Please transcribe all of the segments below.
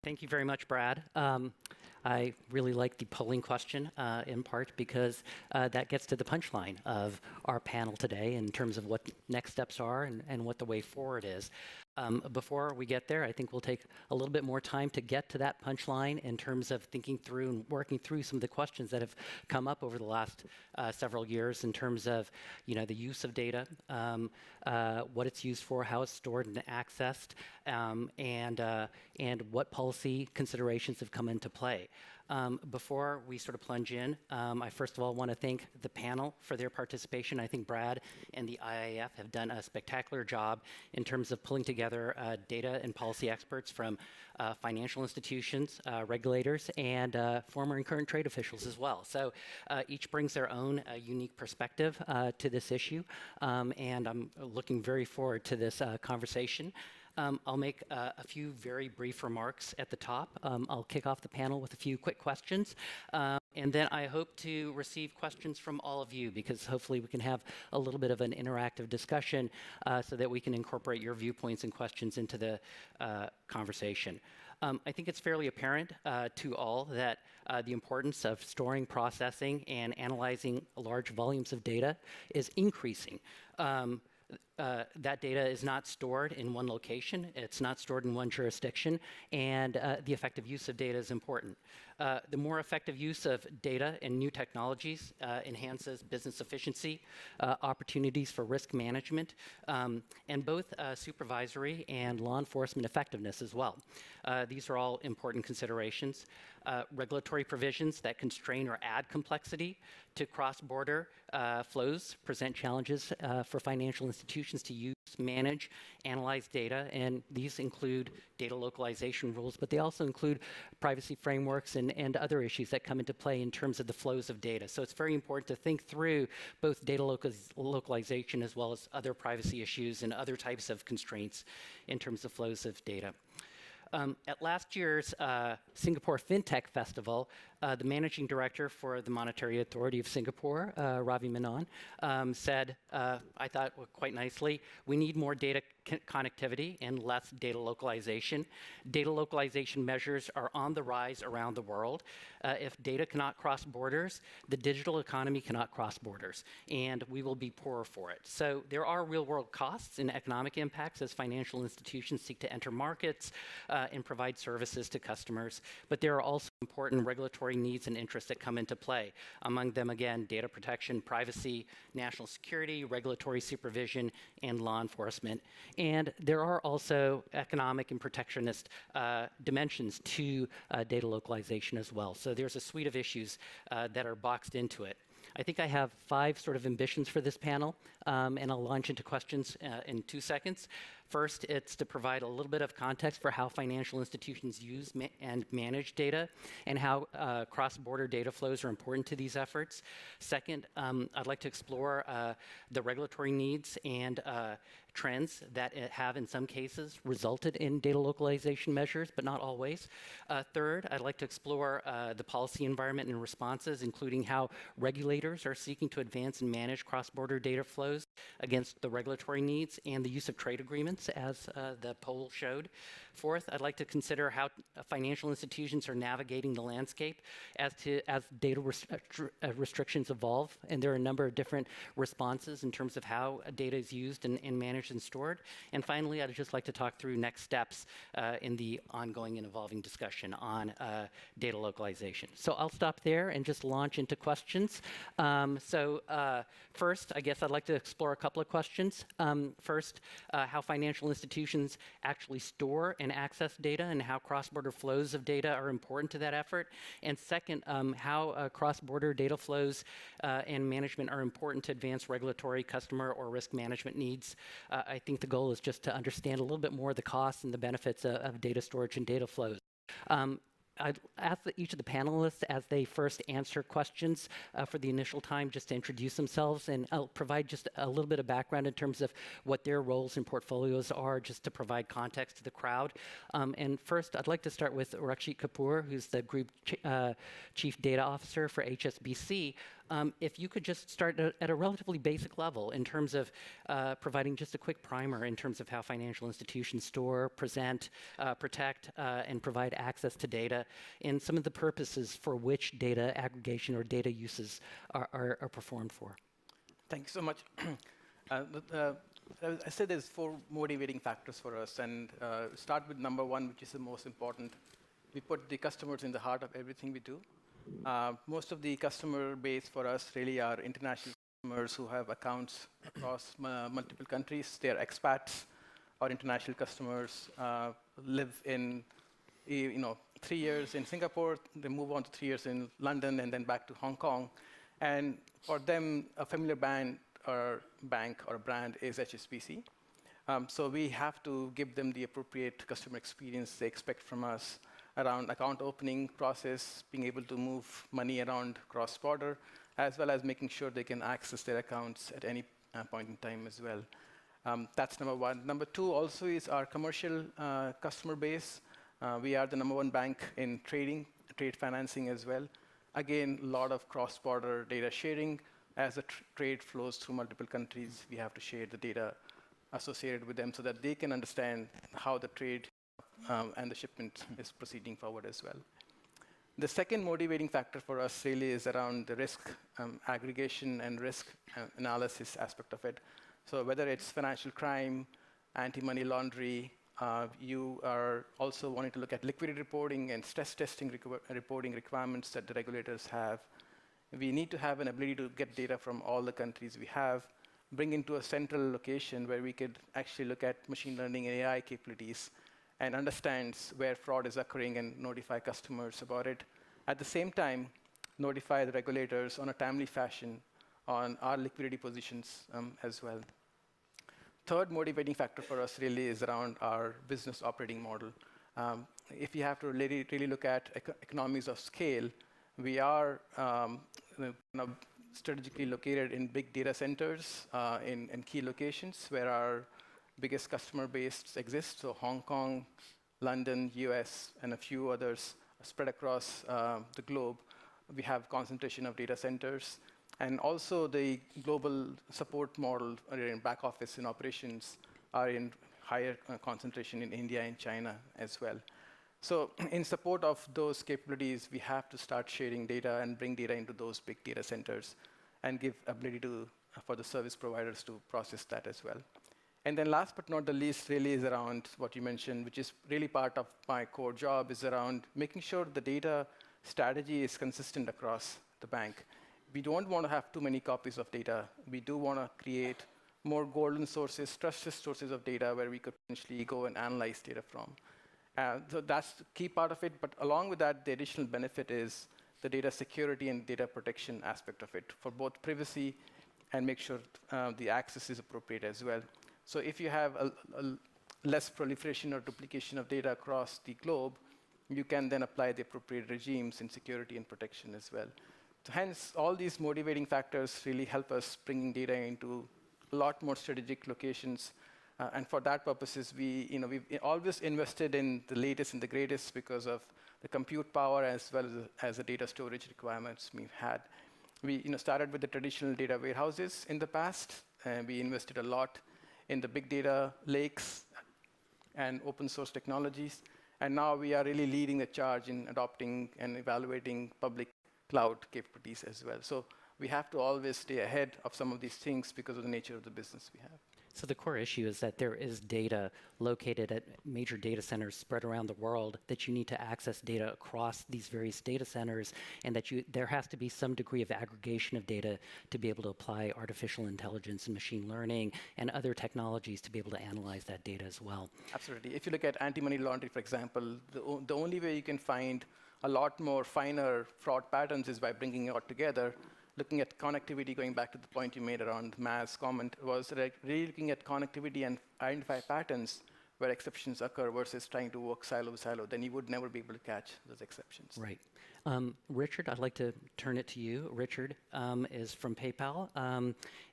Thank you very much, Brad. I really like the polling question in part because that gets to the punchline of our panel today in terms of what next steps are and what the way forward is. Before we get there, I think we'll take a little bit more time to get to that punchline in terms of thinking through and working through some of the questions that have come up over the last several years in terms of, the use of data, what it's used for, how it's stored and accessed, and what policy considerations have come into play. Before we sort of plunge in, I first of all want to thank the panel for their participation. I think Brad and the IIF have done a spectacular job in terms of pulling together data and policy experts from financial institutions, regulators, and former and current trade officials as well. So each brings their own unique perspective to this issue, and I'm looking very forward to this conversation. I'll make a few very brief remarks at the top. I'll kick off the panel with a few quick questions, and then I hope to receive questions from all of you because hopefully we can have a little bit of an interactive discussion so that we can incorporate your viewpoints and questions into the conversation. I think it's fairly apparent to all that the importance of storing, processing, and analyzing large volumes of data is increasing. That data is not stored in one location, it's not stored in one jurisdiction, and the effective use of data is important. The more effective use of data and new technologies enhances business efficiency, opportunities for risk management, and both supervisory and law enforcement effectiveness as well. These are all important considerations. Regulatory provisions that constrain or add complexity to cross-border flows present challenges for financial institutions to use, manage, analyze data, and these include data localization rules, but they also include privacy frameworks and other issues that come into play in terms of the flows of data. So it's very important to think through both data localization as well as other privacy issues and other types of constraints in terms of flows of data. At last year's Singapore FinTech Festival, the managing director for the Monetary Authority of Singapore, Ravi Menon, said, I thought quite nicely, we need more data connectivity and less data localization. Data localization measures are on the rise around the world. If data cannot cross borders, the digital economy cannot cross borders, and we will be poorer for it. So there are real-world costs and economic impacts as financial institutions seek to enter markets and provide services to customers, but there are also important regulatory needs and interests that come into play. Among them, again, data protection, privacy, national security, regulatory supervision, and law enforcement. And there are also economic and protectionist dimensions to data localization as well. So there's a suite of issues that are boxed into it. I think I have 5 sort of ambitions for this panel, and I'll launch into questions in 2 seconds. First, it's to provide a little bit of context for how financial institutions use and manage data and how cross-border data flows are important to these efforts. Second, I'd like to explore the regulatory needs and trends that have, in some cases, resulted in data localization measures, but not always. Third, I'd like to explore the policy environment and responses, including how regulators are seeking to advance and manage cross-border data flows against the regulatory needs and the use of trade agreements, as the poll showed. Fourth, I'd like to consider how financial institutions are navigating the landscape as data restrictions evolve, and there are a number of different responses in terms of how data is used and managed and stored. And finally, I'd just like to talk through next steps in the ongoing and evolving discussion on data localization. So I'll stop there and just launch into questions. First, I guess I'd like to explore a couple of questions. First, how financial institutions actually store and access data and how cross-border flows of data are important to that effort. And second, how cross-border data flows and management are important to advance regulatory, customer, or risk management needs. I think the goal is just to understand a little bit more the costs and the benefits of data storage and data flows. I'd ask each of the panelists, as they first answer questions for the initial time, just to introduce themselves, and I'll provide just a little bit of background in terms of what their roles and portfolios are, just to provide context to the crowd. And first, I'd like to start with Rakshit Kapoor, who's the Group Chief Data Officer for HSBC. If you could just start at a relatively basic level in terms of providing just a quick primer in terms of how financial institutions store, present, protect, and provide access to data, and some of the purposes for which data aggregation or data uses are performed for. Thank you so much. I said there's 4 motivating factors for us, and start with number 1, which is the most important. We put the customers in the heart of everything we do. Most of the customer base for us really are international customers who have accounts across multiple countries. They're expats or international customers, live in 3 years in Singapore, they move on to 3 years in London, and then back to Hong Kong. And for them, a familiar bank or brand is HSBC. So we have to give them the appropriate customer experience they expect from us around account opening process, being able to move money around cross-border, as well as making sure they can access their accounts at any point in time as well. That's number 1. Number 2 also is our commercial customer base. We are the number 1 bank in trade financing as well. Again, a lot of cross-border data sharing. As the trade flows through multiple countries, we have to share the data associated with them so that they can understand how the trade and the shipment is proceeding forward as well. The second motivating factor for us really is around the risk aggregation and risk analysis aspect of it. So whether it's financial crime, anti-money laundering, you are also wanting to look at liquidity reporting and stress testing reporting requirements that the regulators have. We need to have an ability to get data from all the countries we have, bring into a central location where we could actually look at machine learning and AI capabilities and understands where fraud is occurring and notify customers about it. At the same time, notify the regulators on a timely fashion on our liquidity positions as well. Third motivating factor for us really is around our business operating model. If you have to really look at economies of scale, we are strategically located in big data centers in key locations where our biggest customer base exists. So Hong Kong, London, US, and a few others spread across the globe. We have concentration of data centers. And also the global support model in back office and operations are in higher concentration in India and China as well. So in support of those capabilities, we have to start sharing data and bring data into those big data centers and give ability for the service providers to process that as well. And then last but not the least really is around what you mentioned, which is really part of my core job, is around making sure the data strategy is consistent across the bank. We don't want to have too many copies of data. We do want to create more golden sources, trusted sources of data where we could potentially go and analyze data from. So that's the key part of it. But along with that, the additional benefit is the data security and data protection aspect of it for both privacy and make sure the access is appropriate as well. So if you have a less proliferation or duplication of data across the globe, you can then apply the appropriate regimes in security and protection as well. So hence, all these motivating factors really help us bringing data into a lot more strategic locations. And for that purposes, we've always invested in the latest and the greatest because of the compute power as well as the data storage requirements we've had. We started with the traditional data warehouses in the past, and we invested a lot in the big data lakes and open source technologies. And now we are really leading the charge in adopting and evaluating public cloud capabilities as well. So we have to always stay ahead of some of these things because of the nature of the business we have. So the core issue is that there is data located at major data centers spread around the world, that you need to access data across these various data centers, and that there has to be some degree of aggregation of data to be able to apply artificial intelligence and machine learning and other technologies to be able to analyze that data as well. Absolutely. If you look at anti-money laundering, for example, the only way you can find a lot more finer fraud patterns is by bringing it all together. Looking at connectivity, going back to the point you made around Ma's comment, was really looking at connectivity and identify patterns where exceptions occur versus trying to work silo to silo. Then you would never be able to catch those exceptions. Right. Richard, I'd like to turn it to you. Richard is from PayPal.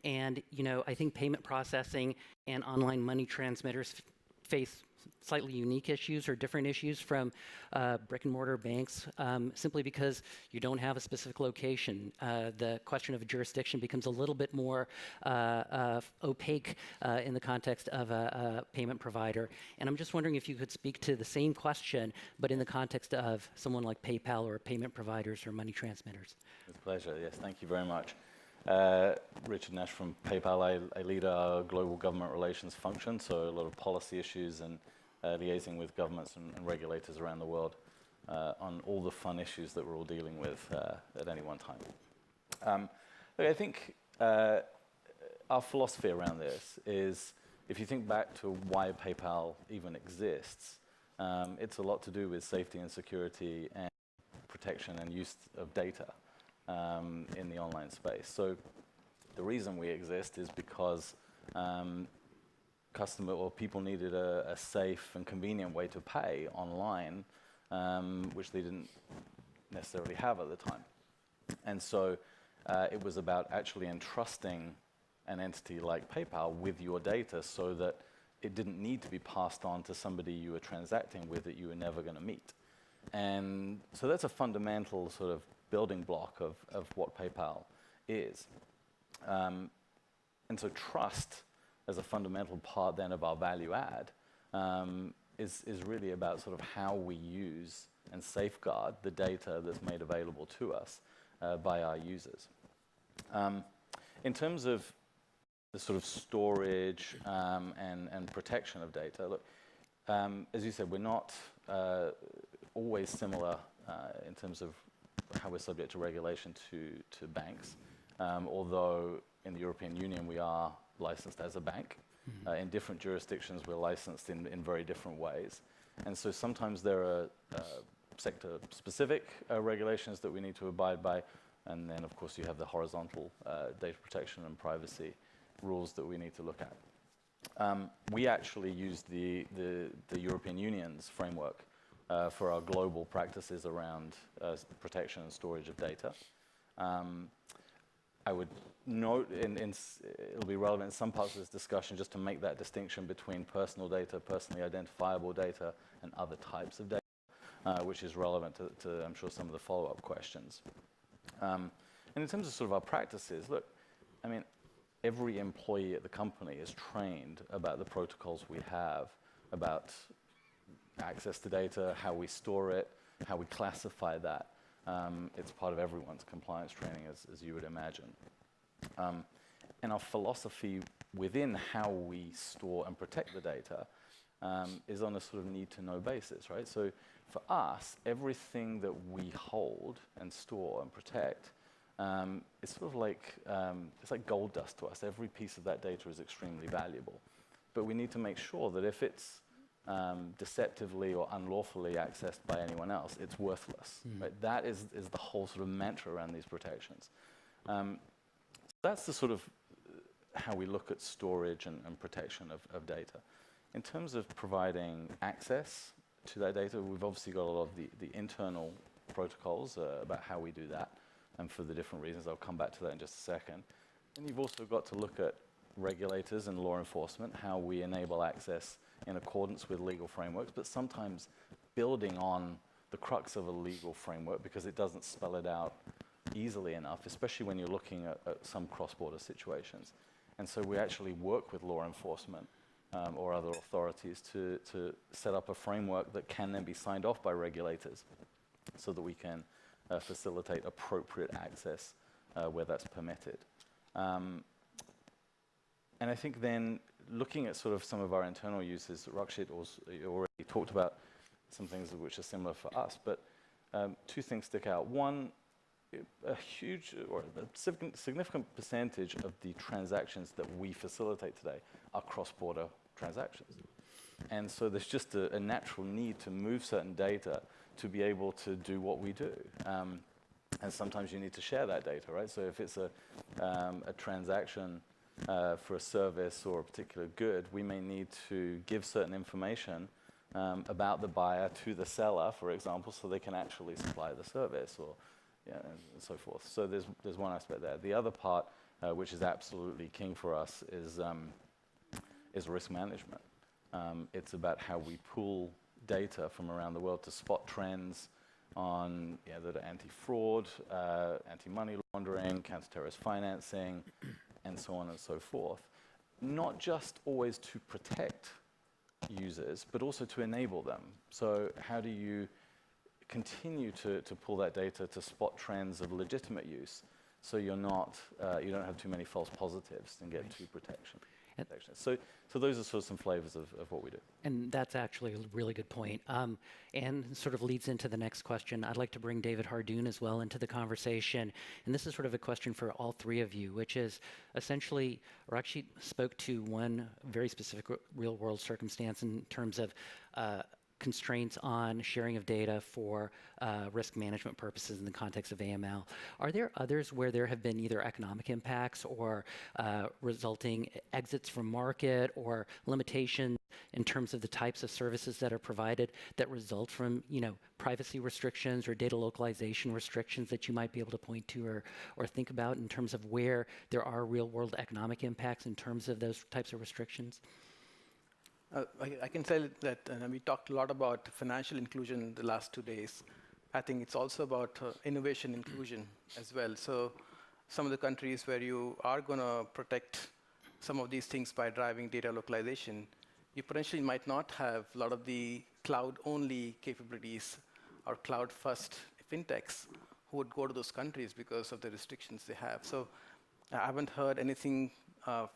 And I think payment processing and online money transmitters face slightly unique issues or different issues from brick and mortar banks, simply because you don't have a specific location. The question of jurisdiction becomes a little bit more opaque in the context of a payment provider. And I'm just wondering if you could speak to the same question, but in the context of someone like PayPal or payment providers or money transmitters. With pleasure, yes, thank you very much. Richard Nash from PayPal. I lead our global government relations function, so a lot of policy issues and liaising with governments and regulators around the world on all the fun issues that we're all dealing with at any one time. Look, I think our philosophy around this is, if you think back to why PayPal even exists, it's a lot to do with safety and security and protection and use of data in the online space. So the reason we exist is because people needed a safe and convenient way to pay online, which they didn't necessarily have at the time. And so it was about actually entrusting an entity like PayPal with your data so that it didn't need to be passed on to somebody you were transacting with that you were never going to meet. And so that's a fundamental sort of building block of what PayPal is. And so trust as a fundamental part then of our value add is really about sort of how we use and safeguard the data that's made available to us by our users. In terms of the sort of storage and protection of data, look, as you said, we're not always similar in terms of how we're subject to regulation to banks, although in the European Union we are licensed as a bank. In different jurisdictions we're licensed in very different ways. And so sometimes there are sector-specific regulations that we need to abide by, and then of course you have the horizontal data protection and privacy rules that we need to look at. We actually use the European Union's framework for our global practices around protection and storage of data. I would note, it'll be relevant in some parts of this discussion just to make that distinction between personal data, personally identifiable data, and other types of data, which is relevant to, I'm sure, some of the follow-up questions. And in terms of sort of our practices, look, I mean, every employee at the company is trained about the protocols we have, about access to data, how we store it, how we classify that. It's part of everyone's compliance training, as you would imagine. And our philosophy within how we store and protect the data is on a sort of need-to-know basis, right? So for us, everything that we hold and store and protect, it's sort of like, it's like gold dust to us. Every piece of that data is extremely valuable. But we need to make sure that if it's deceptively or unlawfully accessed by anyone else, it's worthless. Right? That is the whole sort of mantra around these protections. That's the sort of how we look at storage and protection of data. In terms of providing access to that data, we've obviously got a lot of the internal protocols about how we do that, and for the different reasons. I'll come back to that in just a second. And you've also got to look at regulators and law enforcement, how we enable access in accordance with legal frameworks, but sometimes building on the crux of a legal framework because it doesn't spell it out easily enough, especially when you're looking at some cross-border situations. And so we actually work with law enforcement or other authorities to set up a framework that can then be signed off by regulators so that we can facilitate appropriate access where that's permitted. And I think then looking at sort of some of our internal uses, Rakshit already talked about some things which are similar for us, but two things stick out. One, a huge or a significant percentage of the transactions that we facilitate today are cross-border transactions. And so there's just a natural need to move certain data to be able to do what we do. And sometimes you need to share that data, right? So if it's a transaction for a service or a particular good, we may need to give certain information about the buyer to the seller, for example, so they can actually supply the service or and so forth. So there's one aspect there. The other part, which is absolutely king for us, is risk management. It's about how we pool data from around the world to spot trends on that are anti-fraud, anti-money laundering, counter-terrorist financing, and so on and so forth. Not just always to protect users, but also to enable them. So how do you continue to pull that data to spot trends of legitimate use, so you're not you don't have too many false positives and get too protection. So those are sort of some flavors of what we do. And that's actually a really good point. And sort of leads into the next question. I'd like to bring David Hardoon as well into the conversation. And this is sort of a question for all three of you, which is essentially, Rakshit spoke to one very specific real world circumstance in terms of constraints on sharing of data for risk management purposes in the context of AML. Are there others where there have been either economic impacts or resulting exits from market or limitations in terms of the types of services that are provided that result from, privacy restrictions or data localization restrictions that you might be able to point to or think about in terms of where there are real world economic impacts in terms of those types of restrictions? I can tell that we talked a lot about financial inclusion the last 2 days. I think it's also about innovation inclusion as well. So some of the countries where you are going to protect some of these things by driving data localization, you potentially might not have a lot of the cloud-only capabilities or cloud-first fintechs who would go to those countries because of the restrictions they have. So I haven't heard anything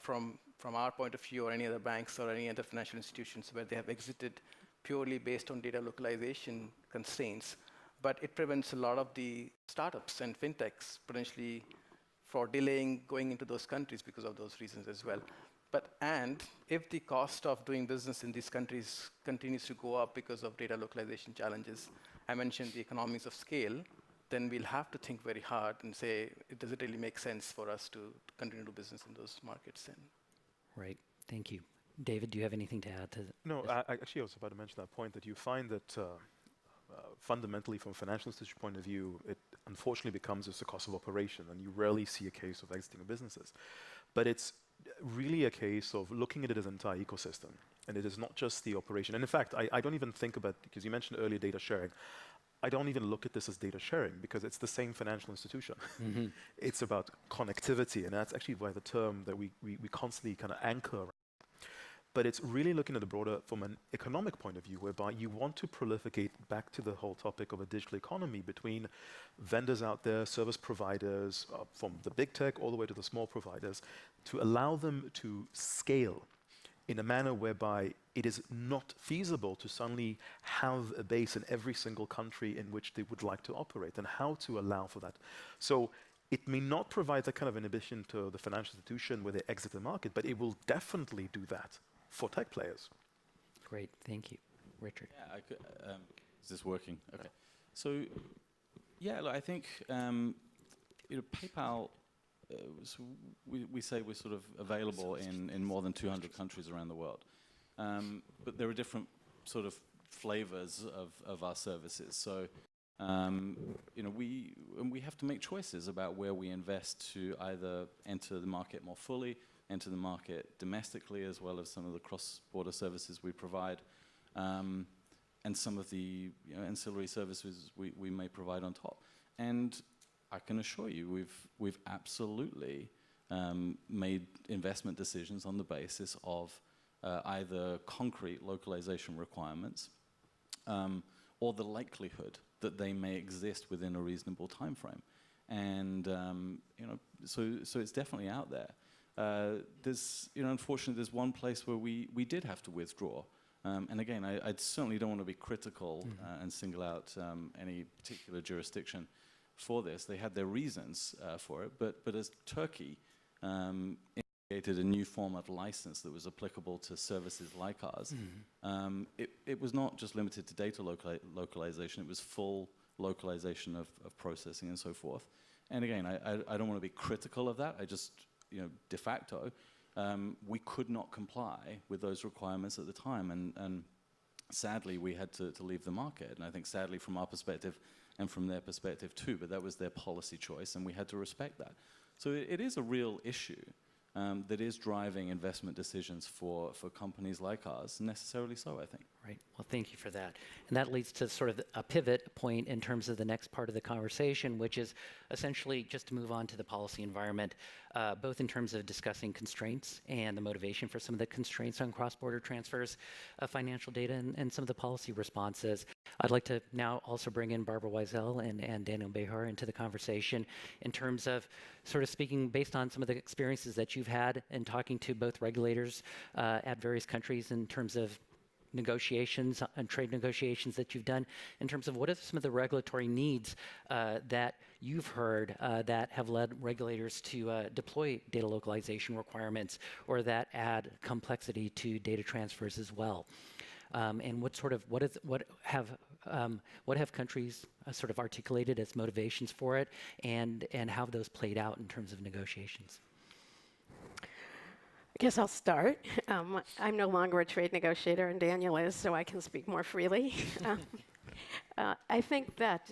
from our point of view or any other banks or any other financial institutions where they have exited purely based on data localization constraints. But it prevents a lot of the startups and fintechs potentially for delaying going into those countries because of those reasons as well. And if the cost of doing business in these countries continues to go up because of data localization challenges, I mentioned the economies of scale, then we'll have to think very hard and say, does it really make sense for us to continue to do business in those markets? Right. Thank you. David, do you have anything to add to that? No, actually, I was about to mention that point that you find that fundamentally, from a financial institution point of view, it unfortunately becomes just a cost of operation, and you rarely see a case of exiting businesses. But it's really a case of looking at it as an entire ecosystem, and it is not just the operation. And in fact, I don't even think about, because you mentioned earlier data sharing, I don't even look at this as data sharing because it's the same financial institution. Mm-hmm. It's about connectivity, and that's actually why the term that we constantly kind of anchor around. But it's really looking at the broader, from an economic point of view, whereby you want to proliferate back to the whole topic of a digital economy between vendors out there, service providers, from the big tech all the way to the small providers, to allow them to scale in a manner whereby it is not feasible to suddenly have a base in every single country in which they would like to operate, and how to allow for that. So it may not provide that kind of inhibition to the financial institution where they exit the market, but it will definitely do that for tech players. Great, thank you. Richard? Yeah, is this working? Okay. So, yeah, look, I think PayPal, so we say we're sort of available in more than 200 countries around the world. But there are different sort of flavors of our services. So, we have to make choices about where we invest to either enter the market more fully, enter the market domestically, as well as some of the cross-border services we provide, and some of the ancillary services we may provide on top. And I can assure you, we've absolutely made investment decisions on the basis of either concrete localization requirements or the likelihood that they may exist within a reasonable time frame. And so it's definitely out there. There's, unfortunately, there's one place where we did have to withdraw. And again, I certainly don't want to be critical and single out any particular jurisdiction for this. They had their reasons for it, but as Turkey indicated a new form of license that was applicable to services like ours, it was not just limited to data localization, it was full localization of processing and so forth. And again, I don't want to be critical of that, I just, de facto, we could not comply with those requirements at the time, and sadly we had to leave the market. And I think sadly from our perspective and from their perspective too, but that was their policy choice and we had to respect that. So it is a real issue. that is driving investment decisions for companies like ours, necessarily so, I think. Right. Well, thank you for that. And that leads to sort of a pivot point in terms of the next part of the conversation, which is essentially just to move on to the policy environment, both in terms of discussing constraints and the motivation for some of the constraints on cross-border transfers of financial data and some of the policy responses. I'd like to now also bring in Barbara Weisel and Daniel Behar into the conversation in terms of sort of speaking based on some of the experiences that you've had in talking to both regulators at various countries in terms of negotiations and trade negotiations that you've done, in terms of what are some of the regulatory needs that you've heard that have led regulators to deploy data localization requirements or that add complexity to data transfers as well. And what have countries sort of articulated as motivations for it, and how have those played out in terms of negotiations? I guess I'll start. I'm no longer a trade negotiator, and Daniel is, so I can speak more freely. I think that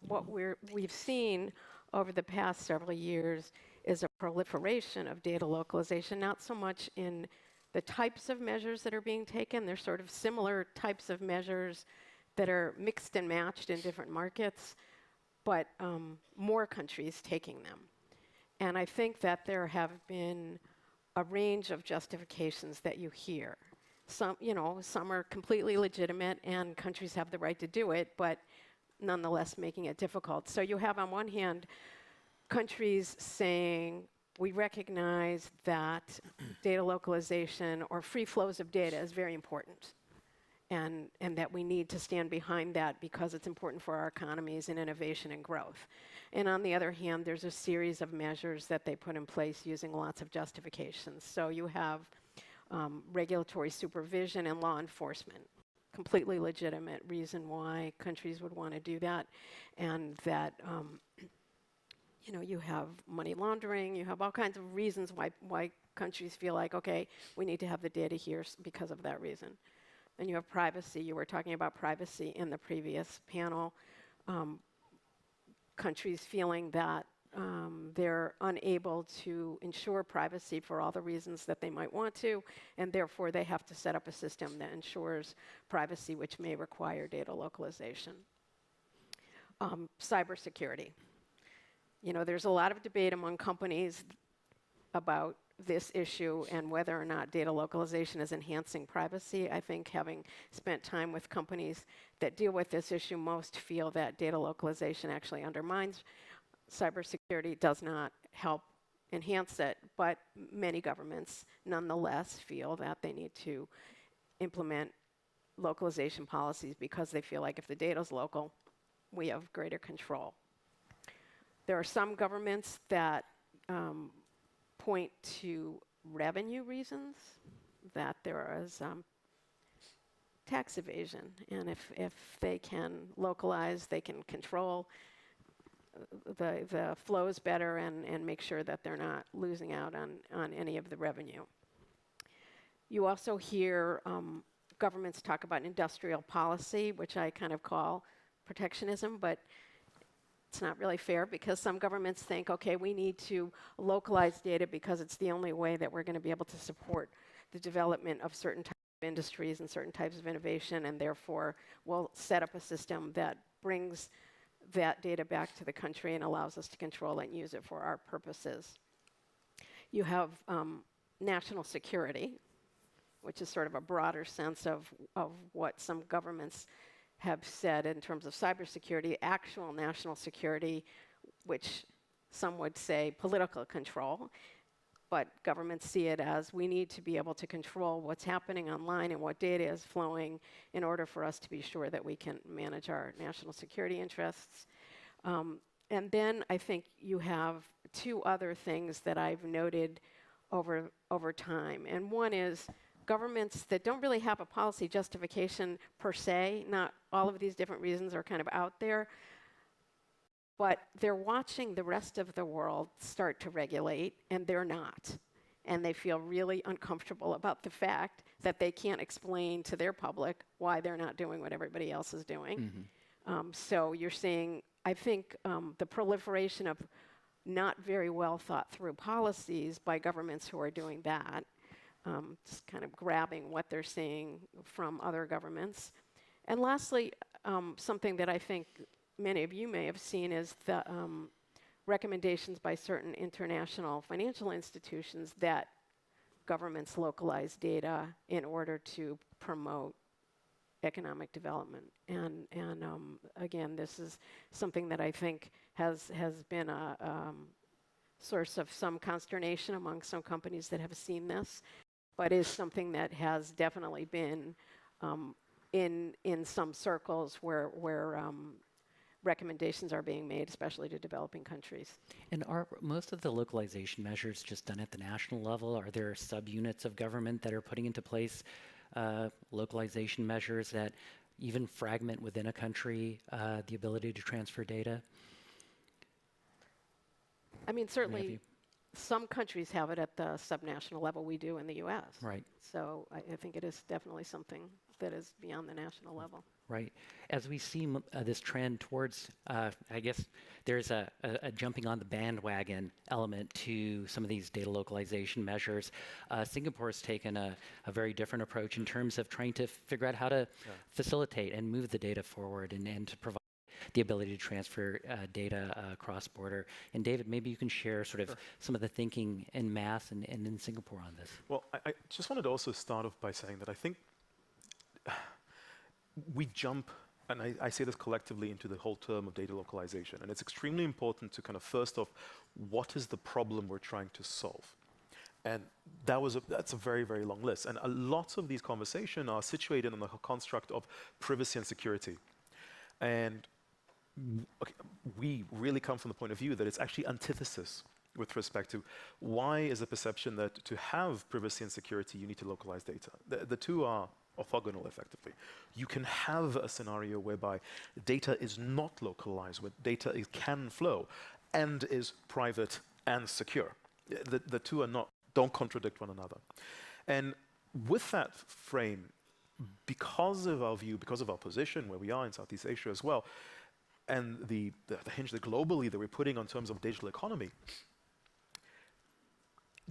what we've seen over the past several years is a proliferation of data localization, not so much in the types of measures that are being taken. They're sort of similar types of measures that are mixed and matched in different markets, but more countries taking them. And I think that there have been a range of justifications that you hear. Some are completely legitimate and countries have the right to do it, but nonetheless making it difficult. So you have on one hand countries saying, we recognize that data localization or free flows of data is very important, and that we need to stand behind that because it's important for our economies and innovation and growth. And on the other hand, there's a series of measures that they put in place using lots of justifications. So you have regulatory supervision and law enforcement, completely legitimate reason why countries would want to do that, and that you have money laundering, you have all kinds of reasons why countries feel like, okay, we need to have the data here because of that reason. And you have privacy. You were talking about privacy in the previous panel. Countries feeling that they're unable to ensure privacy for all the reasons that they might want to, and therefore they have to set up a system that ensures privacy, which may require data localization. Cybersecurity. There's a lot of debate among companies about this issue and whether or not data localization is enhancing privacy. I think having spent time with companies that deal with this issue, most feel that data localization actually undermines cybersecurity, does not help enhance it, but many governments nonetheless feel that they need to implement localization policies because they feel like if the data is local, we have greater control. There are some governments that point to revenue reasons, that there is tax evasion, and if they can localize, they can control the flows better and make sure that they're not losing out on any of the revenue. You also hear governments talk about industrial policy, which I kind of call protectionism, but it's not really fair because some governments think, okay, we need to localize data because it's the only way that we're going to be able to support the development of certain types of industries and certain types of innovation, and therefore we'll set up a system that brings that data back to the country and allows us to control it and use it for our purposes. You have national security, which is sort of a broader sense of what some governments have said in terms of cybersecurity, actual national security, which some would say political control, but governments see it as we need to be able to control what's happening online and what data is flowing in order for us to be sure that we can manage our national security interests. And then I think you have two other things that I've noted over time. And one is governments that don't really have a policy justification per se. Not all of these different reasons are kind of out there, but they're watching the rest of the world start to regulate, and they're not. And they feel really uncomfortable about the fact that they can't explain to their public why they're not doing what everybody else is doing. Mm-hmm. So you're seeing, I think, the proliferation of not very well thought through policies by governments who are doing that, just kind of grabbing what they're seeing from other governments. And lastly, something that I think many of you may have seen is the recommendations by certain international financial institutions that governments localize data in order to promote economic development. And again, this is something that I think has been a source of some consternation among some companies that have seen this, but is something that has definitely been in some circles where recommendations are being made, especially to developing countries. And are most of the localization measures just done at the national level? Are there subunits of government that are putting into place localization measures that even fragment within a country the ability to transfer data? I mean, certainly some countries have it at the subnational level. We do in the US. Right. So I think it is definitely something that is beyond the national level. Right. As we see this trend towards, I guess there's a jumping on the bandwagon element to some of these data localization measures. Singapore's taken a very different approach in terms of trying to figure out how to facilitate and move the data forward and to provide the ability to transfer data cross-border. And David, maybe you can share sort of some of the thinking en masse and in Singapore on this. Well, I just wanted to also start off by saying that I think we jump, and I say this collectively, into the whole term of data localization. And it's extremely important to kind of first off, what is the problem we're trying to solve? And that's a very, very long list. And a lot of these conversations are situated on the construct of privacy and security. And we really come from the point of view that it's actually antithesis with respect to why is the perception that to have privacy and security, you need to localize data. The two are orthogonal, effectively. You can have a scenario whereby data is not localized, where data can flow and is private and secure. The two don't contradict one another. And with that frame, because of our view, because of our position where we are in Southeast Asia as well, and the hinge that globally that we're putting on terms of digital economy,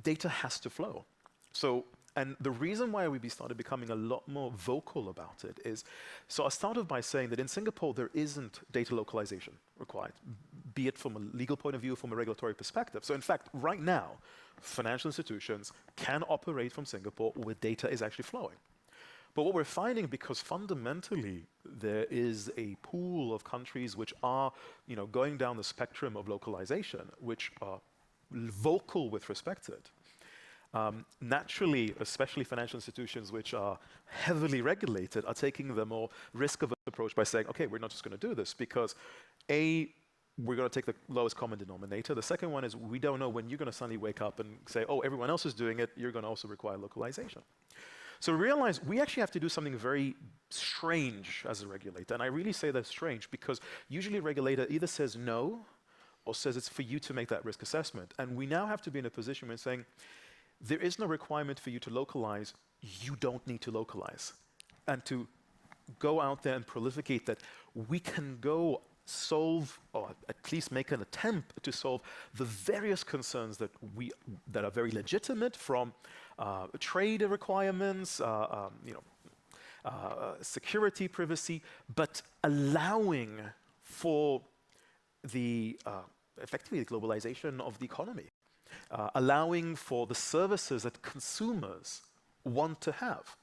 data has to flow. So, and the reason why we started becoming a lot more vocal about it is, so I started by saying that in Singapore there isn't data localization required, be it from a legal point of view, from a regulatory perspective. So in fact, right now, financial institutions can operate from Singapore where data is actually flowing. But what we're finding, because fundamentally there is a pool of countries which are, going down the spectrum of localization, which are vocal with respect to it. Naturally, especially financial institutions which are heavily regulated are taking the more risk-averse approach by saying, okay, we're not just going to do this because A, we're going to take the lowest common denominator. The second one is we don't know when you're going to suddenly wake up and say, oh, everyone else is doing it, you're going to also require localization. So realize we actually have to do something very strange as a regulator. And I really say that's strange because usually a regulator either says no or says it's for you to make that risk assessment. And we now have to be in a position where saying, there is no requirement for you to localize, you don't need to localize. And to go out there and proliferate that we can go solve, or at least make an attempt to solve the various concerns that are very legitimate, from trade requirements, security, privacy, but allowing for the effectively the globalization of the economy. Allowing for the services that consumers want to have,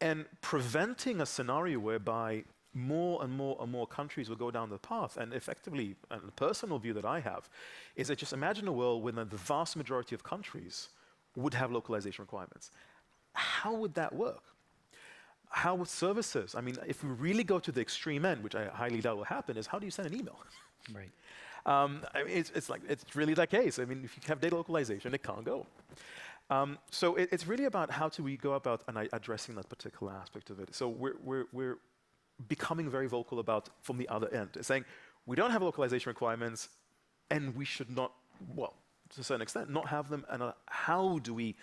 and preventing a scenario whereby more and more and more countries will go down the path. And effectively, and the personal view that I have, is that just imagine a world when the vast majority of countries would have localization requirements. How would that work? How would services? I mean, if we really go to the extreme end, which I highly doubt will happen, is how do you send an email? Right. I mean, it's really that case. I mean, if you have data localization, it can't go. So it's really about how do we go about addressing that particular aspect of it. So we're becoming very vocal about from the other end, saying we don't have localization requirements, and we should not, well, to a certain extent, not have them. And how do we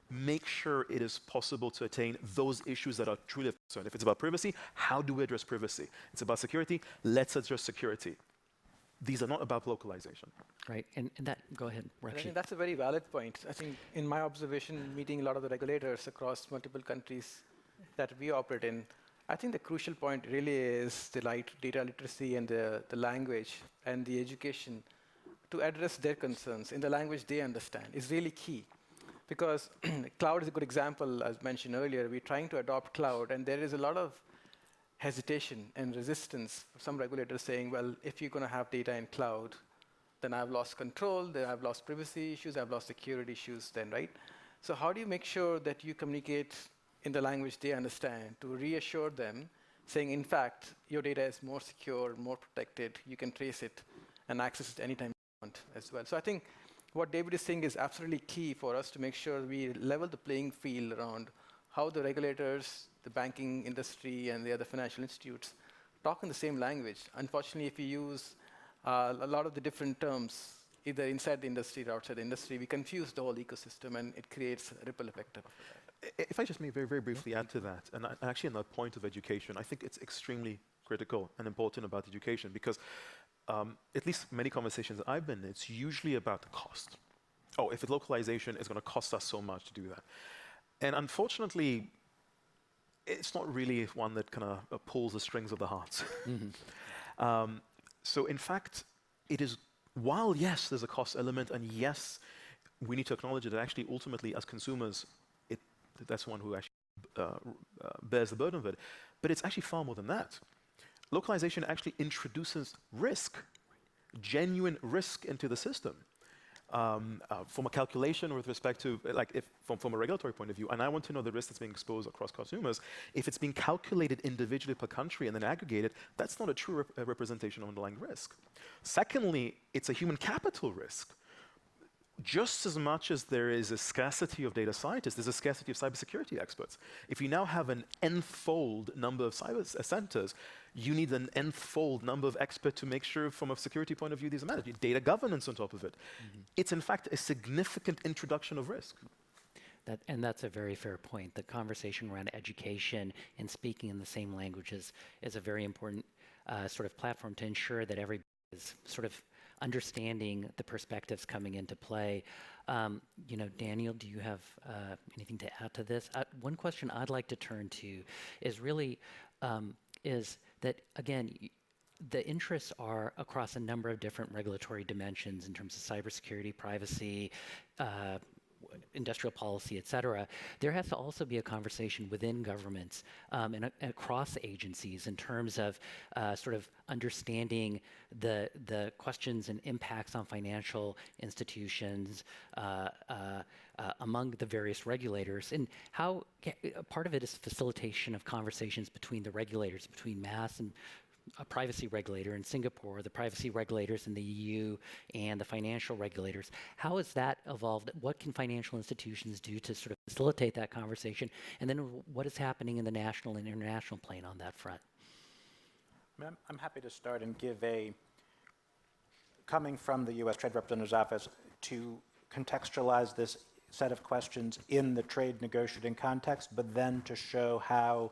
make sure it is possible to attain those issues that are truly of concern? If it's about privacy, how do we address privacy? It's about security, let's address security. these are not about localization. Right, and that, go ahead, And I Rakshi. think that's a very valid point. I think in my observation, meeting a lot of the regulators across multiple countries that we operate in, I think the crucial point really is the data literacy and the language and the education to address their concerns in the language they understand is really key. Because cloud is a good example, as mentioned earlier. We're trying to adopt cloud, and there is a lot of hesitation and resistance. Some regulators saying, well, if you're going to have data in cloud, then I've lost control, then I've lost privacy issues, I've lost security issues then, right? So how do you make sure that you communicate in the language they understand to reassure them, saying, in fact, your data is more secure, more protected, you can trace it and access it anytime you want as well. So I think what David is saying is absolutely key for us to make sure we level the playing field around how the regulators, the banking industry, and the other financial institutes talk in the same language. Unfortunately, if we use a lot of the different terms, either inside the industry or outside the industry, we confuse the whole ecosystem, and it creates a ripple effect after that. If I just may very, very briefly add to that, and actually on that point of education, I think it's extremely critical and important about education because at least many conversations that I've been in, it's usually about the cost. Oh, if it's localization, it's going to cost us so much to do that. And unfortunately, it's not really one that kind of pulls the strings of the hearts. So in fact, it is, while yes, there's a cost element, and yes, we need to acknowledge that actually ultimately as consumers, that's one who actually bears the burden of it, but it's actually far more than that. Localization actually introduces risk, genuine risk into the system. From a calculation with respect to, like, if from a regulatory point of view, and I want to know the risk that's being exposed across consumers, if it's being calculated individually per country and then aggregated, that's not a true representation of underlying risk. Secondly, it's a human capital risk. Just as much as there is a scarcity of data scientists, there's a scarcity of cybersecurity experts. If you now have an n-fold number of cyber centers, you need an n-fold number of experts to make sure from a security point of view these are managed. Data governance on top of it. It's in fact a significant introduction of risk. And that's a very fair point. The conversation around education and speaking in the same languages is a very important sort of platform to ensure that everybody is sort of understanding the perspectives coming into play. You know, Daniel, do you have anything to add to this? One question I'd like to turn to is really, is that, again, the interests are across a number of different regulatory dimensions in terms of cybersecurity, privacy, industrial policy, et cetera. There has to also be a conversation within governments and across agencies in terms of sort of understanding the questions and impacts on financial institutions among the various regulators, and how part of it is facilitation of conversations between the regulators, between MAS and a privacy regulator in Singapore, the privacy regulators in the EU, and the financial regulators. How has that evolved? What can financial institutions do to sort of facilitate that conversation? And then what is happening in the national and international plane on that front? I'm happy to start and give coming from the U.S. Trade Representative's Office, to contextualize this set of questions in the trade negotiating context, but then to show how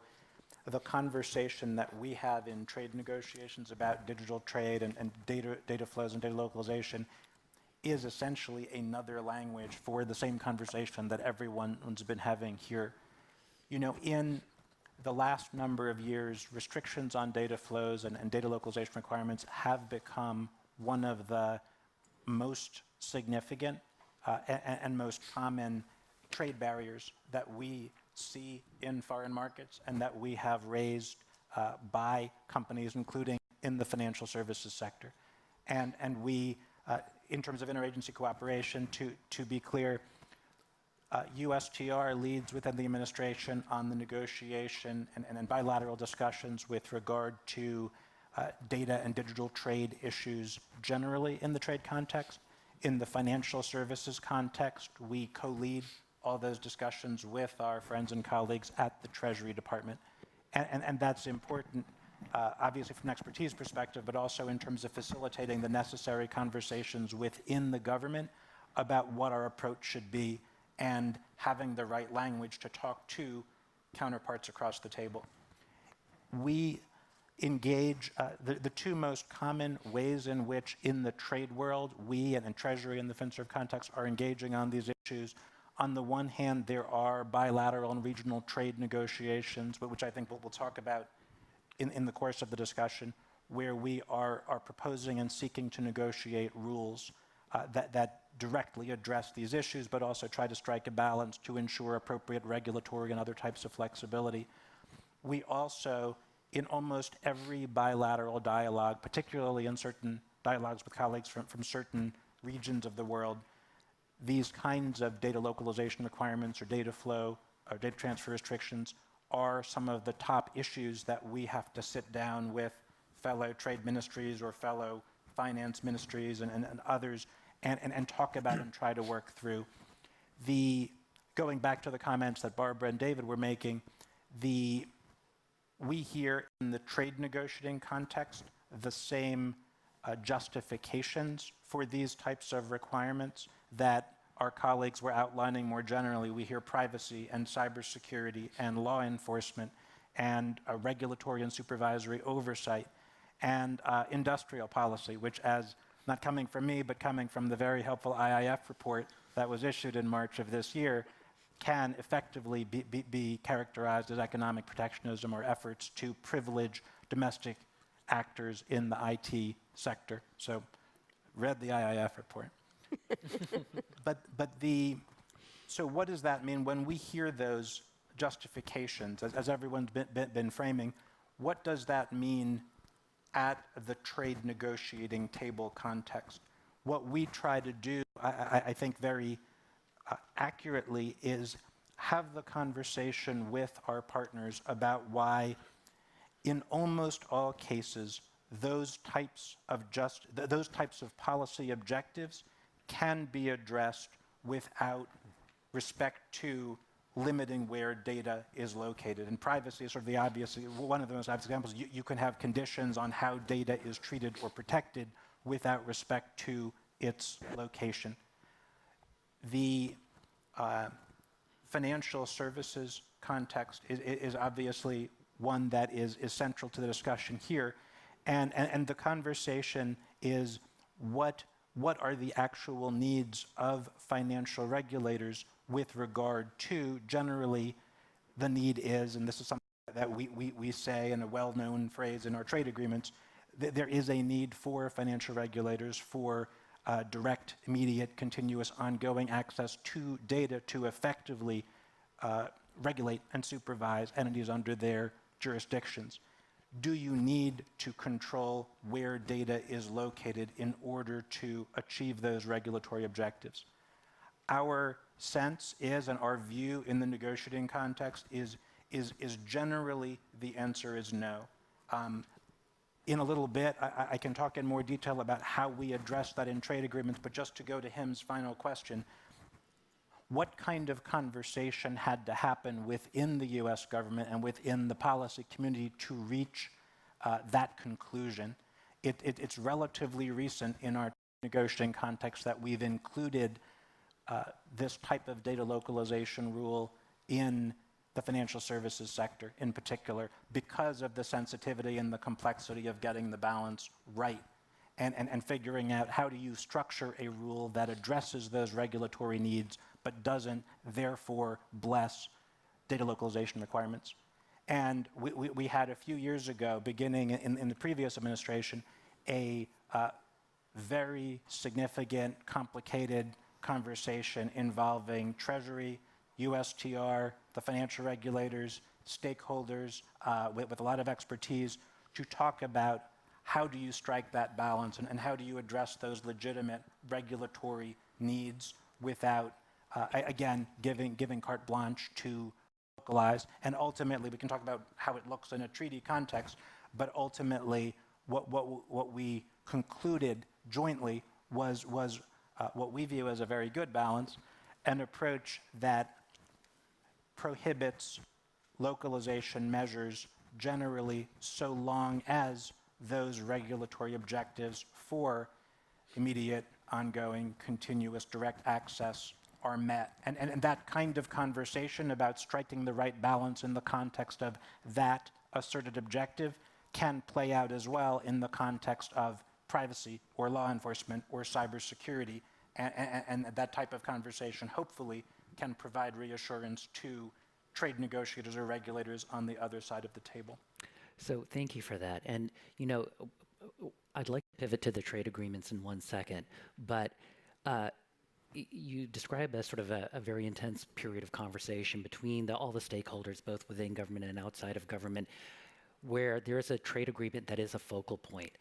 the conversation that we have in trade negotiations about digital trade and data flows and data localization is essentially another language for the same conversation that everyone's been having here. You know, in the last number of years, restrictions on data flows and data localization requirements have become one of the most significant and most common trade barriers that we see in foreign markets and that we have raised by companies, including in the financial services sector. And we, in terms of interagency cooperation, to be clear, USTR leads within the administration on the negotiation and bilateral discussions with regard to data and digital trade issues generally in the trade context. In the financial services context, we co-lead all those discussions with our friends and colleagues at the Treasury Department. And that's important, obviously from an expertise perspective, but also in terms of facilitating the necessary conversations within the government about what our approach should be and having the right language to talk to counterparts across the table. We, engage, the two most common ways in which in the trade world, we and Treasury in the FinServ context are engaging on these issues. On the one hand, there are bilateral and regional trade negotiations, but which I think we'll talk about in the course of the discussion, where we are proposing and seeking to negotiate rules that directly address these issues, but also try to strike a balance to ensure appropriate regulatory and other types of flexibility. We also, in almost every bilateral dialogue, particularly in certain dialogues with colleagues from certain regions of the world, these kinds of data localization requirements or data flow or data transfer restrictions are some of the top issues that we have to sit down with fellow trade ministries or fellow finance ministries and others and talk about and try to work through. Going back to the comments that Barbara and David were making, we hear in the trade negotiating context the same justifications for these types of requirements that our colleagues were outlining more generally. We hear privacy and cybersecurity and law enforcement and regulatory and supervisory oversight and industrial policy, which, as not coming from me, but coming from the very helpful IIF report that was issued in March of this year, can effectively be characterized as economic protectionism or efforts to privilege domestic actors in the IT sector. So, read the IIF report. So what does that mean when we hear those justifications, as everyone's been framing, what does that mean at the trade negotiating table context? What we try to do, I think very accurately, is have the conversation with our partners about why, in almost all cases, those types of policy objectives can be addressed without respect to limiting where data is located. And privacy is sort of the obvious, one of the most obvious examples. You can have conditions on how data is treated or protected without respect to its location. The financial services context is obviously one that is central to the discussion here. And the conversation is what are the actual needs of financial regulators with regard to, generally, the need is, and this is something that we say in a well-known phrase in our trade agreements, there is a need for financial regulators for direct, immediate, continuous, ongoing access to data to effectively regulate and supervise entities under their jurisdictions. Do you need to control where data is located in order to achieve those regulatory objectives? Our sense is, and our view in the negotiating context is generally the answer is no. In a little bit, I can talk in more detail about how we address that in trade agreements, but just to go to Him's final question, what kind of conversation had to happen within the US government and within the policy community to reach that conclusion? It's relatively recent in our negotiating context that we've included this type of data localization rule in the financial services sector in particular, because of the sensitivity and the complexity of getting the balance right and figuring out how do you structure a rule that addresses those regulatory needs but doesn't therefore bless data localization requirements. And we had a few years ago, beginning in the previous administration, a very significant, complicated conversation involving Treasury, USTR, the financial regulators, stakeholders with a lot of expertise to talk about how do you strike that balance and how do you address those legitimate regulatory needs without, again, giving carte blanche to localize. And ultimately, we can talk about how it looks in a treaty context, but ultimately what we concluded jointly was what we view as a very good balance, an approach that prohibits localization measures generally so long as those regulatory objectives for immediate, ongoing, continuous, direct access are met. And that kind of conversation about striking the right balance in the context of that asserted objective can play out as well in the context of privacy or law enforcement or cybersecurity, and that type of conversation hopefully can provide reassurance to trade negotiators or regulators on the other side of the table. So thank you for that. And, you know, I'd like to pivot to the trade agreements in 1 second, but you describe as sort of a very intense period of conversation between all the stakeholders, both within government and outside of government, where there is a trade agreement that is a focal point.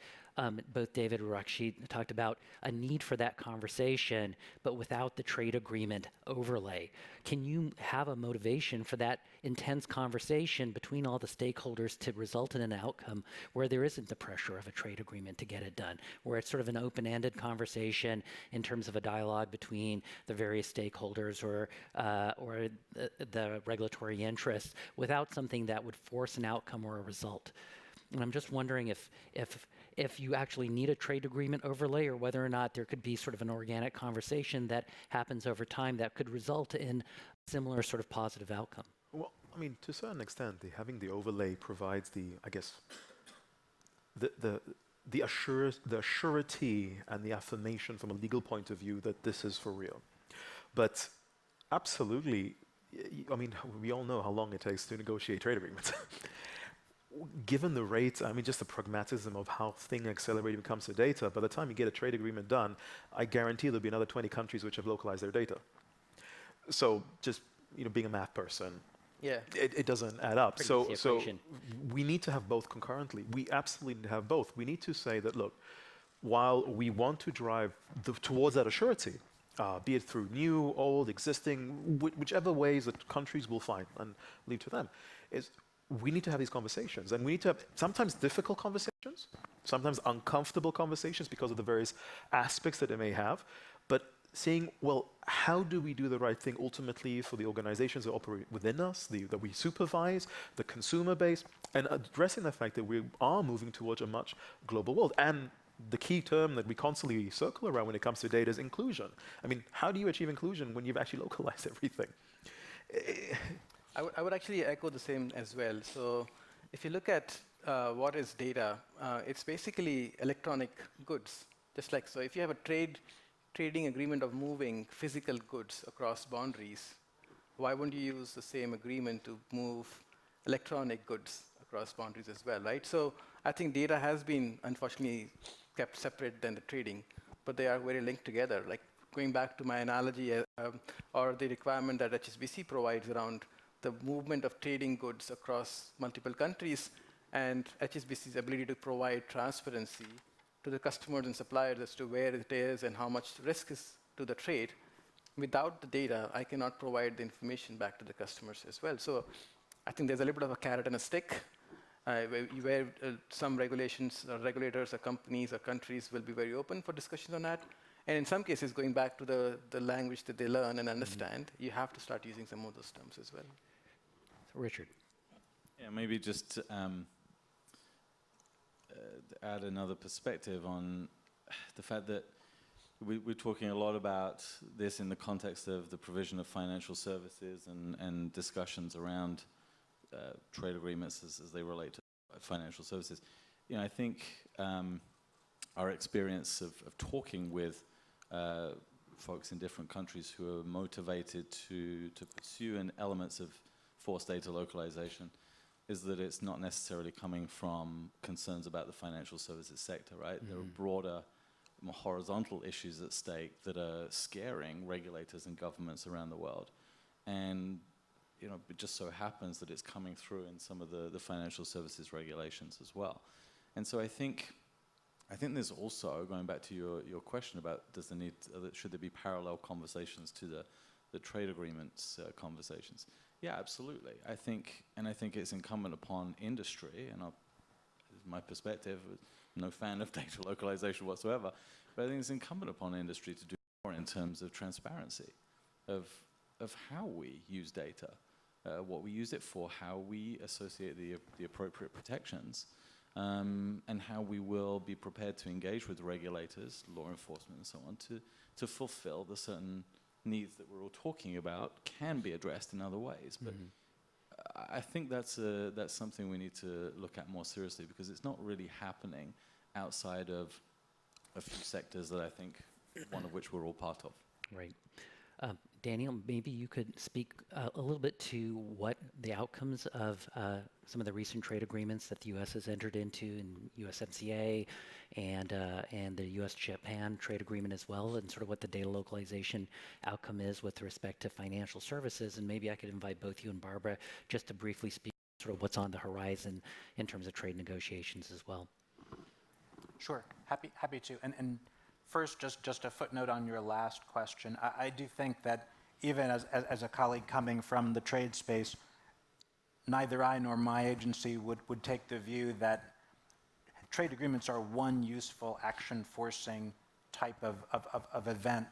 Both David and Rakshit talked about a need for that conversation, but without the trade agreement overlay. Can you have a motivation for that intense conversation between all the stakeholders to result in an outcome where there isn't the pressure of a trade agreement to get it done, where it's sort of an open-ended conversation in terms of a dialogue between the various stakeholders or the regulatory interests, without something that would force an outcome or a result? And I'm just wondering if you actually need a trade agreement overlay, or whether or not there could be sort of an organic conversation that happens over time that could result in a similar sort of positive outcome. Well, I mean, to a certain extent, having the overlay provides the assurity and the affirmation from a legal point of view that this is for real. But absolutely, I mean, we all know how long it takes to negotiate trade agreements. Given the rate, I mean, just the pragmatism of how things accelerate when it comes to data, by the time you get a trade agreement done, I guarantee there'll be another 20 countries which have localized their data. So just, you know, being a math person, it doesn't add up. So we need to have both concurrently. We absolutely need to have both. We need to say that, look, while we want to drive towards that assurity, be it through new, old, existing, whichever ways that countries will find and leave to them, is we need to have these conversations, and we need to have sometimes difficult conversations, sometimes uncomfortable conversations because of the various aspects that they may have, but saying, well, how do we do the right thing ultimately for the organizations that operate within us, that we supervise, the consumer base, and addressing the fact that we are moving towards a much global world. And the key term that we constantly circle around when it comes to data is inclusion. I mean, how do you achieve inclusion when you've actually localized everything? I would actually echo the same as well. So if you look at what is data, it's basically electronic goods. Just like, so if you have a trading agreement of moving physical goods across boundaries, why wouldn't you use the same agreement to move electronic goods across boundaries as well, right? So I think data has been, unfortunately, kept separate than the trading, but they are very linked together. Like going back to my analogy, or the requirement that HSBC provides around the movement of trading goods across multiple countries, and HSBC's ability to provide transparency to the customers and suppliers as to where it is and how much risk is to the trade. Without the data, I cannot provide the information back to the customers as well. So I think there's a little bit of a carrot and a stick, where some regulations or regulators or companies or countries will be very open for discussions on that. And in some cases, going back to the language that they learn and understand, you have to start using some of those terms as well. So Richard. Yeah, maybe just add another perspective on the fact that we're talking a lot about this in the context of the provision of financial services and discussions around trade agreements as they relate to financial services. You know, I think our experience of talking with folks in different countries who are motivated to pursue elements of forced data localization is that it's not necessarily coming from concerns about the financial services sector, right? Mm-hmm. There are broader, more horizontal issues at stake that are scaring regulators and governments around the world. And you know, it just so happens that it's coming through in some of the financial services regulations as well. And so I think there's also, going back to your question about should there be parallel conversations to the trade agreements conversations? Yeah, absolutely. I think it's incumbent upon industry, and my perspective, I'm no fan of data localization whatsoever, but I think it's incumbent upon industry to do more in terms of transparency of how we use data, what we use it for, how we associate the appropriate protections, and how we will be prepared to engage with regulators, law enforcement, and so on, to fulfill the certain needs that we're all talking about can be addressed in other ways. But I think that's something we need to look at more seriously, because it's not really happening outside of a few sectors that I think, one of which we're all part of. Right. Daniel, maybe you could speak a little bit to what the outcomes of some of the recent trade agreements that the U.S. has entered into in USMCA and the U.S.-Japan trade agreement as well, and sort of what the data localization outcome is with respect to financial services. And maybe I could invite both you and Barbara just to briefly speak sort of what's on the horizon in terms of trade negotiations as well. Sure, happy to. And first, just a footnote on your last question. I do think that even as a colleague coming from the trade space, neither I nor my agency would take the view that trade agreements are one useful action-forcing type of event.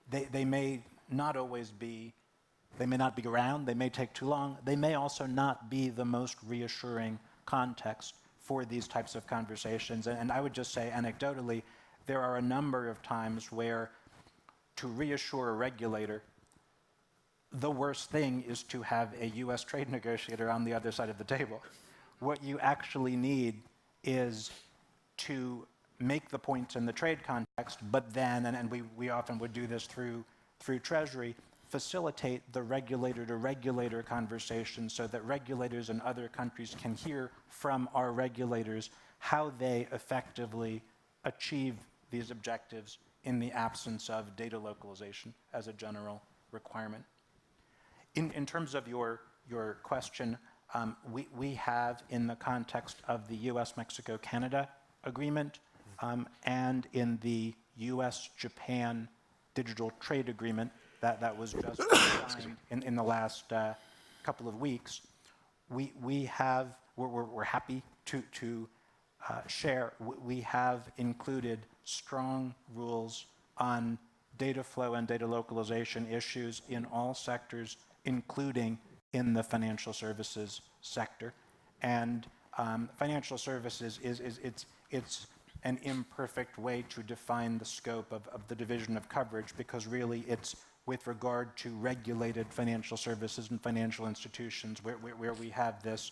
They may not always be, they may not be around, they may take too long, they may also not be the most reassuring context for these types of conversations. And I would just say anecdotally, there are a number of times where, to reassure a regulator, the worst thing is to have a US trade negotiator on the other side of the table. What you actually need is to make the points in the trade context, but then, and we often would do this through Treasury, facilitate the regulator-to-regulator conversation so that regulators in other countries can hear from our regulators how they effectively achieve these objectives in the absence of data localization as a general requirement. In terms of your question, we have, in the context of the US-Mexico-Canada agreement and in the US-Japan digital trade agreement that was just signed in the last couple of weeks, we're happy to share. We have included strong rules on data flow and data localization issues in all sectors, including in the financial services sector. And financial services it's an imperfect way to define the scope of the division of coverage, because really it's with regard to regulated financial services and financial institutions where we have this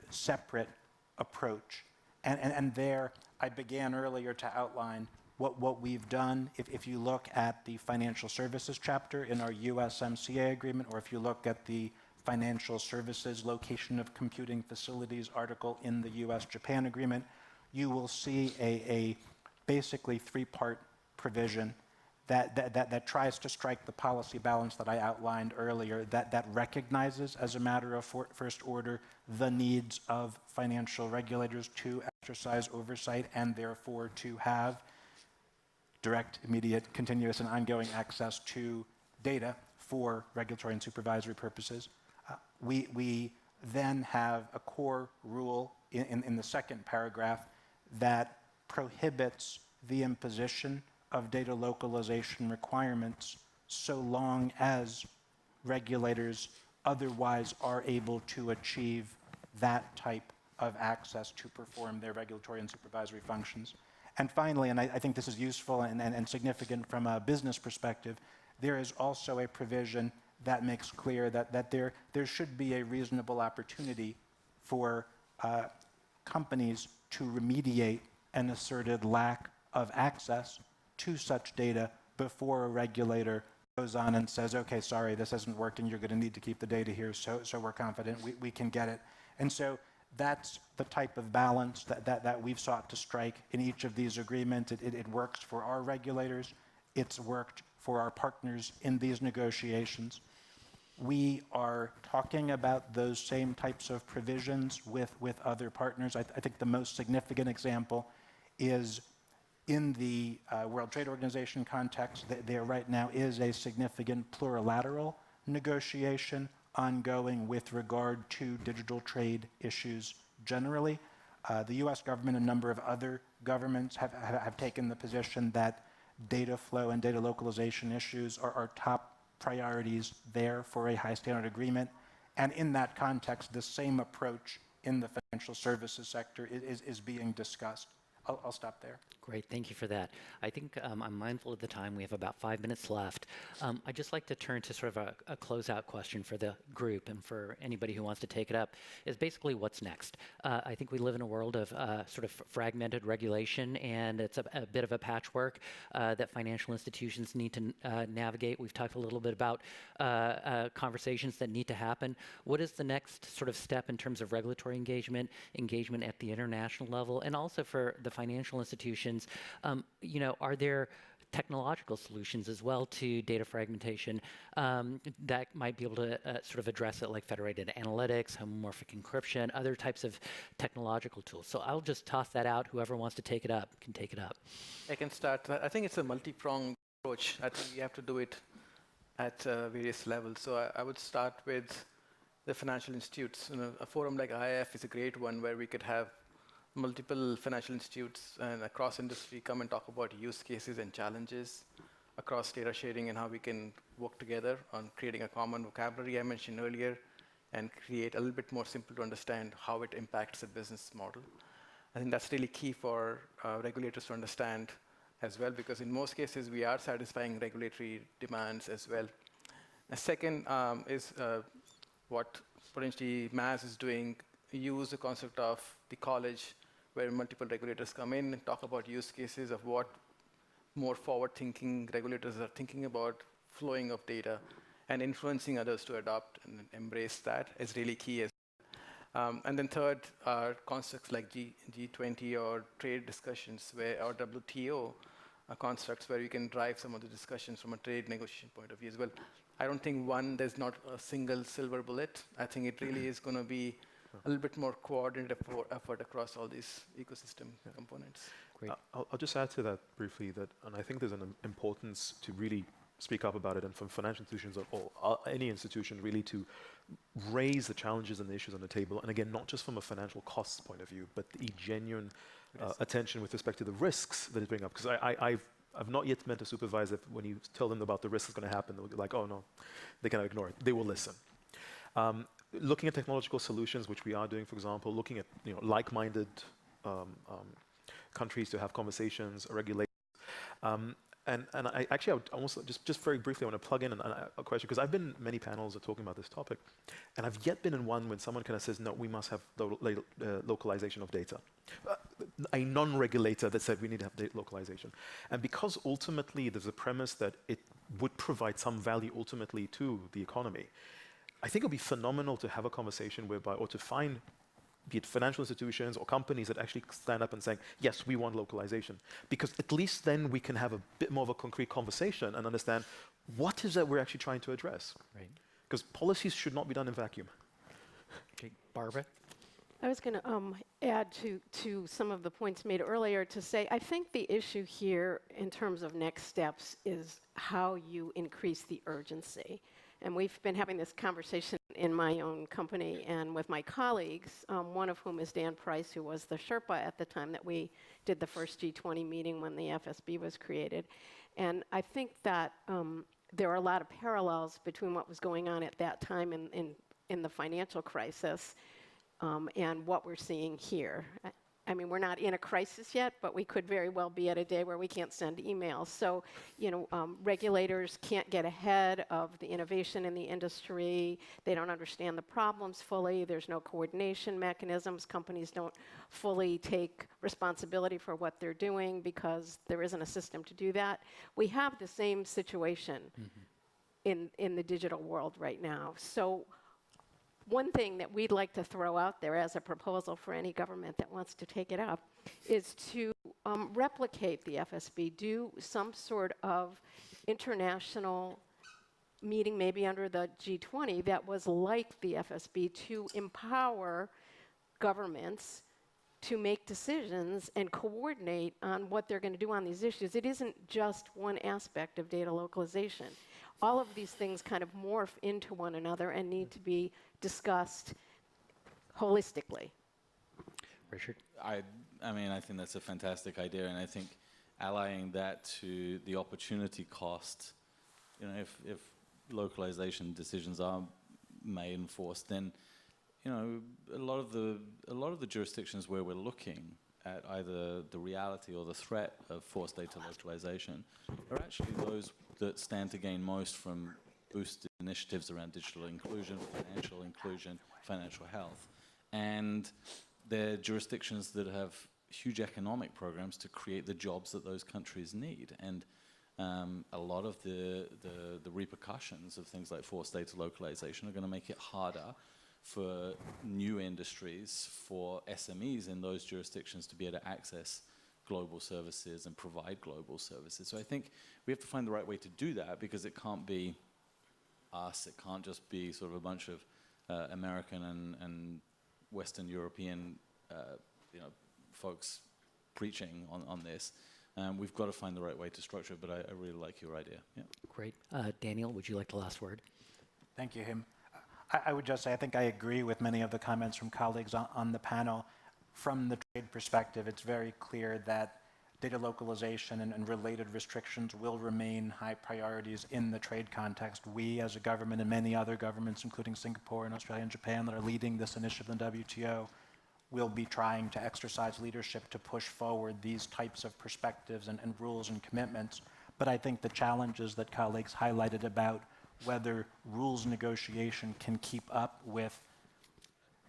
separate approach. And there, I began earlier to outline what we've done. If you look at the financial services chapter in our USMCA agreement, or if you look at the financial services location of computing facilities article in the US-Japan agreement, you will see a basically three-part provision that tries to strike the policy balance that I outlined earlier, that recognizes as a matter of first order the needs of financial regulators to exercise oversight and therefore to have direct, immediate, continuous, and ongoing access to data for regulatory and supervisory purposes. We then have a core rule in the second paragraph that prohibits the imposition of data localization requirements so long as regulators otherwise are able to achieve that type of access to perform their regulatory and supervisory functions. And finally, and I think this is useful and significant from a business perspective, there is also a provision that makes clear that there should be a reasonable opportunity for companies to remediate an asserted lack of access to such data before a regulator goes on and says, okay, sorry, this isn't working, you're going to need to keep the data here, so we're confident we can get it. And so that's the type of balance that we've sought to strike in each of these agreements. It works for our regulators. It's worked for our partners in these negotiations. We are talking about those same types of provisions with other partners. I think the most significant example is in the World Trade Organization context. There right now is a significant plurilateral negotiation ongoing with regard to digital trade issues generally. The US government and a number of other governments have taken the position that data flow and data localization issues are top priorities there for a high standard agreement. And in that context, the same approach in the financial services sector is being discussed. I'll stop there. Great, thank you for that. I think I'm mindful of the time. We have about 5 minutes left. I'd just like to turn to sort of a closeout question for the group and for anybody who wants to take it up, is basically what's next? I think we live in a world of sort of fragmented regulation, and it's a bit of a patchwork that financial institutions need to navigate. We've talked a little bit about conversations that need to happen. What is the next sort of step in terms of regulatory engagement at the international level, and also for the financial institutions? Are there technological solutions as well to data fragmentation that might be able to sort of address it, like federated analytics, homomorphic encryption, other types of technological tools? So I'll just toss that out. Whoever wants to take it up can take it up. I can start. I think it's a multi-pronged approach. I think you have to do it at various levels. So I would start with the financial institutes. A forum like IIF is a great one where we could have multiple financial institutes and across industry come and talk about use cases and challenges across data sharing and how we can work together on creating a common vocabulary I mentioned earlier and create a little bit more simple to understand how it impacts the business model. I think that's really key for regulators to understand as well, because in most cases we are satisfying regulatory demands as well. The second is what potentially MAS is doing, use the concept of the college where multiple regulators come in and talk about use cases of what more forward-thinking regulators are thinking about flowing of data and influencing others to adopt and embrace that is really key. And then third are constructs like G20 or trade discussions or WTO constructs where you can drive some of the discussions from a trade negotiation point of view as well. I don't think there's not a single silver bullet. I think it really is going to be a little bit more coordinated effort across all these ecosystem components. Great. I'll just add to that briefly and I think there's an importance to really speak up about it, and from financial institutions or any institution really to raise the challenges and the issues on the table. And again, not just from a financial costs point of view, but the genuine attention with respect to the risks that it brings up. Because I've not yet met a supervisor when you tell them about the risk that's going to happen, they'll be like, oh no, they cannot ignore it. They will listen. Looking at technological solutions, which we are doing, for example, looking at like-minded countries to have conversations, regulate. And I would almost just very briefly, I want to plug in a question, because I've been in many panels that are talking about this topic, and I've yet been in one when someone kind of says, no, we must have localization of data. A non-regulator that said we need to have data localization. And because ultimately there's a premise that it would provide some value ultimately to the economy, I think it would be phenomenal to have a conversation whereby, or to find, be it financial institutions or companies that actually stand up and saying, yes, we want localization. Because at least then we can have a bit more of a concrete conversation and understand what is that we're actually trying to address. Right. Because policies should not be done in vacuum. Okay, Barbara? I was going to add to some of the points made earlier to say, I think the issue here in terms of next steps is how you increase the urgency. And we've been having this conversation in my own company and with my colleagues, one of whom is Dan Price, who was the Sherpa at the time that we did the first G20 meeting when the FSB was created. And I think that there are a lot of parallels between what was going on at that time in the financial crisis and what we're seeing here. I mean, we're not in a crisis yet, but we could very well be at a day where we can't send emails. So, regulators can't get ahead of the innovation in the industry. They don't understand the problems fully. There's no coordination mechanisms. Companies don't fully take responsibility for what they're doing because there isn't a system to do that. We have the same situation in the digital world right now. So, one thing that we'd like to throw out there as a proposal for any government that wants to take it up is to replicate the FSB, do some sort of international meeting, maybe under the G20, that was like the FSB, to empower governments to make decisions and coordinate on what they're going to do on these issues. It isn't just one aspect of data localization. All of these things kind of morph into one another and need to be discussed holistically. Richard? I mean, I think that's a fantastic idea, and I think allying that to the opportunity cost, if localization decisions are made and forced, then a lot of the jurisdictions where we're looking at either the reality or the threat of forced data localization are actually those that stand to gain most from boosted initiatives around digital inclusion, financial health. And they're jurisdictions that have huge economic programs to create the jobs that those countries need. And a lot of the repercussions of things like forced data localization are going to make it harder for new industries, for SMEs in those jurisdictions to be able to access global services and provide global services. So I think we have to find the right way to do that, because it can't be us, it can't just be sort of a bunch of American and Western European folks preaching on this. We've got to find the right way to structure it, but I really like your idea. Yeah. Great. Daniel, would you like the last word? Thank you, Him. I would just say I think I agree with many of the comments from colleagues on the panel. From the trade perspective, it's very clear that data localization and related restrictions will remain high priorities in the trade context. We as a government and many other governments, including Singapore and Australia and Japan, that are leading this initiative in the WTO, will be trying to exercise leadership to push forward these types of perspectives and rules and commitments. But I think the challenges that colleagues highlighted about whether rules negotiation can keep up with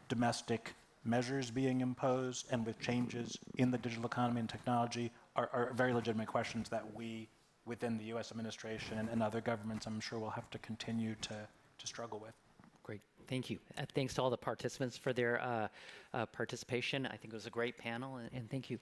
domestic measures being imposed and with changes in the digital economy and technology are very legitimate questions that we, within the U.S. administration and other governments, I'm sure will have to continue to struggle with. Great. Thank you. Thanks to all the participants for their participation. I think it was a great panel, and thank you.